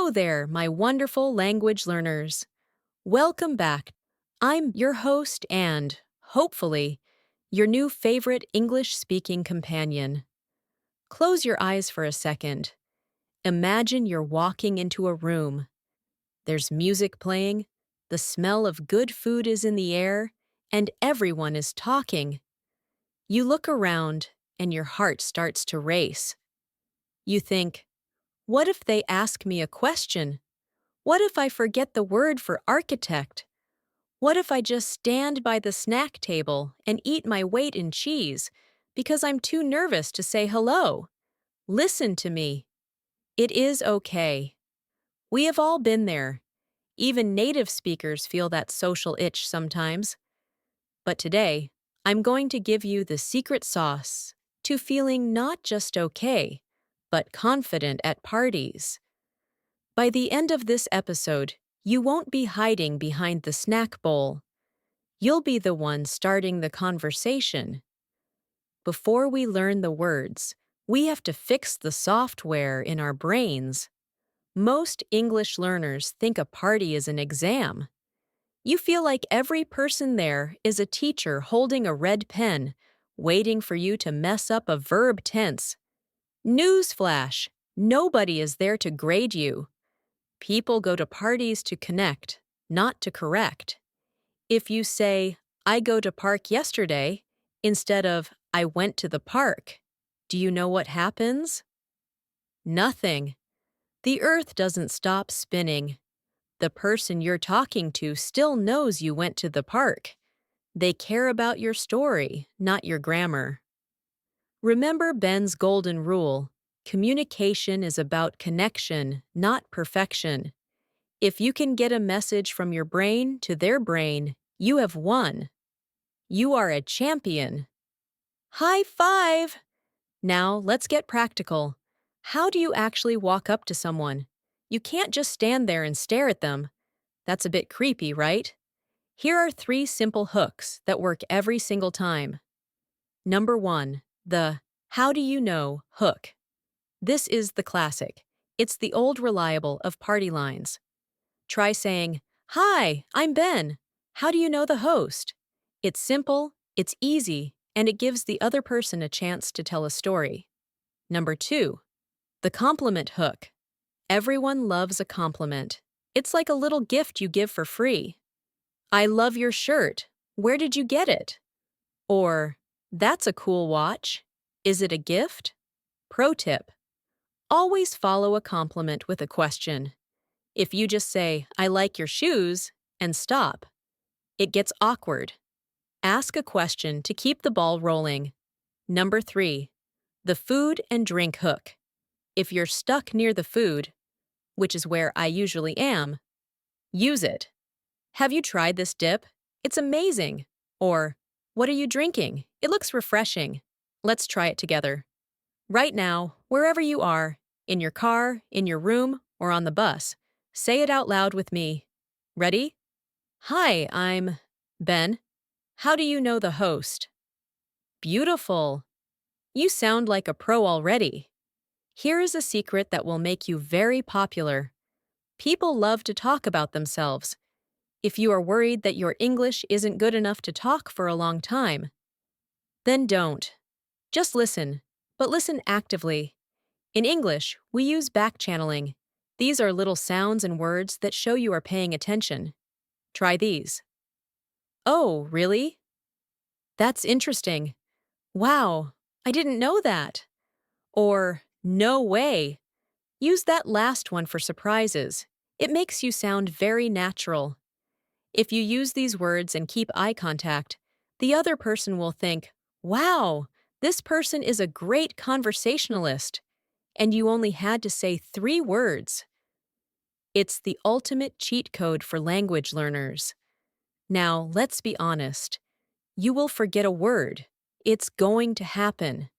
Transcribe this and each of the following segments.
Hello there, my wonderful language learners. Welcome back. I'm your host and, hopefully, your new favorite English-speaking companion. Close your eyes for a second. Imagine you're walking into a room. There's music playing, the smell of good food is in the air, and everyone is talking. You look around, and your heart starts to race. You think, what if they ask me a question? What if I forget the word for architect? What if I just stand by the snack table and eat my weight in cheese because I'm too nervous to say hello? Listen to me. It is okay. We have all been there. Even native speakers feel that social itch sometimes. But today, I'm going to give you the secret sauce to feeling not just okay, but confident at parties. By the end of this episode, you won't be hiding behind the snack bowl. You'll be the one starting the conversation. Before we learn the words, we have to fix the software in our brains. Most English learners think a party is an exam. You feel like every person there is a teacher holding a red pen, waiting for you to mess up a verb tense. Newsflash! Nobody is there to grade you. People go to parties to connect, not to correct. If you say, I go to park yesterday, instead of, I went to the park, do you know what happens? Nothing. The earth doesn't stop spinning. The person you're talking to still knows you went to the park. They care about your story, not your grammar. Remember Ben's golden rule. Communication is about connection, not perfection. If you can get a message from your brain to their brain, you have won. You are a champion. High five! Now, let's get practical. How do you actually walk up to someone? You can't just stand there and stare at them. That's a bit creepy, right? Here are 3 simple hooks that work every single time. Number 1, the how do you know hook. This is the classic. It's the old reliable of party lines. Try saying, Hi, I'm Ben. How do you know the host? It's simple, it's easy, and it gives the other person a chance to tell a story. Number 2, the compliment hook. Everyone loves a compliment. It's like a little gift you give for free. I love your shirt. Where did you get it? Or, that's a cool watch. Is it a gift? Pro tip. Always follow a compliment with a question. If you just say, I like your shoes, and stop, it gets awkward. Ask a question to keep the ball rolling. Number 3, the food and drink hook. If you're stuck near the food, which is where I usually am, use it. Have you tried this dip? It's amazing. Or, what are you drinking? It looks refreshing. Let's try it together. Right now, wherever you are, in your car, in your room, or on the bus, say it out loud with me. Ready? Hi, I'm Ben. How do you know the host? Beautiful. You sound like a pro already. Here is a secret that will make you very popular. People love to talk about themselves. If you are worried that your English isn't good enough to talk for a long time, then don't. Just listen, but listen actively. In English, we use back-channeling. These are little sounds and words that show you are paying attention. Try these. Oh, really? That's interesting. Wow, I didn't know that. Or, no way. Use that last one for surprises. It makes you sound very natural. If you use these words and keep eye contact, the other person will think, wow, this person is a great conversationalist. And you only had to say 3 words. It's the ultimate cheat code for language learners. Now, let's be honest. You will forget a word. It's going to happen.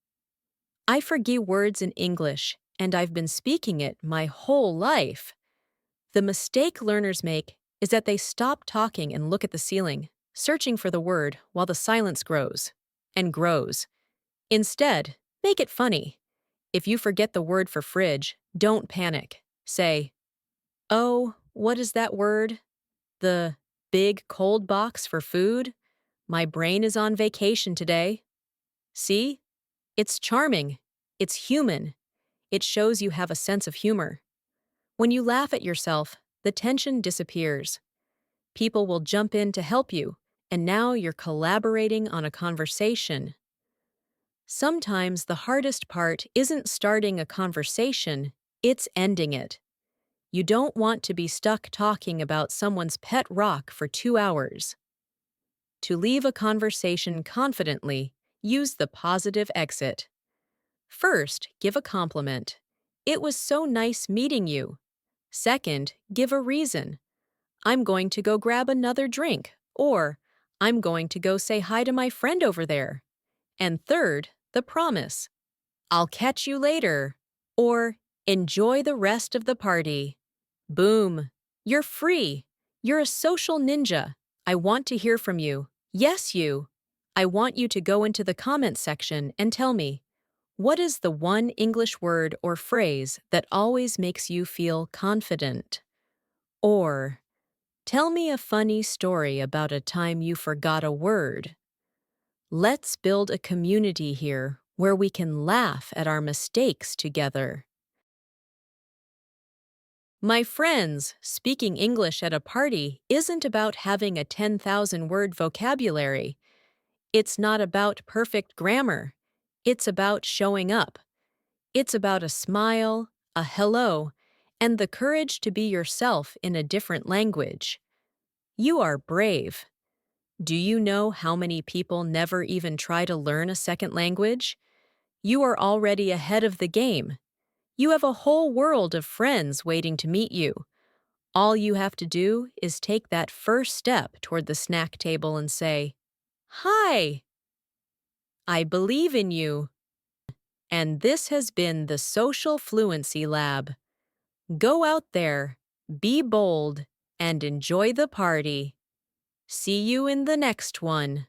I forget words in English, and I've been speaking it my whole life. The mistake learners make is that they stop talking and look at the ceiling, searching for the word while the silence grows and grows. Instead, make it funny. If you forget the word for fridge, don't panic. Say, Oh, what is that word? The big cold box for food? My brain is on vacation today. See? It's charming. It's human. It shows you have a sense of humor. When you laugh at yourself, the tension disappears. People will jump in to help you, and now you're collaborating on a conversation. Sometimes the hardest part isn't starting a conversation, it's ending it. You don't want to be stuck talking about someone's pet rock for 2 hours. To leave a conversation confidently, use the positive exit. First, give a compliment. It was so nice meeting you. Second, give a reason. I'm going to go grab another drink, or I'm going to go say hi to my friend over there. And third, the promise. I'll catch you later, or enjoy the rest of the party. Boom! You're free. You're a social ninja. I want to hear from you. Yes, you. I want you to go into the comments section and tell me, what is the one English word or phrase that always makes you feel confident? Or, tell me a funny story about a time you forgot a word. Let's build a community here where we can laugh at our mistakes together. My friends, speaking English at a party isn't about having a 10,000-word vocabulary. It's not about perfect grammar. It's about showing up. It's about a smile, a hello, and the courage to be yourself in a different language. You are brave. Do you know how many people never even try to learn a second language? You are already ahead of the game. You have a whole world of friends waiting to meet you. All you have to do is take that first step toward the snack table and say, "Hi, I believe in you." And this has been the Social Fluency Lab. Go out there, be bold, and enjoy the party. See you in the next one.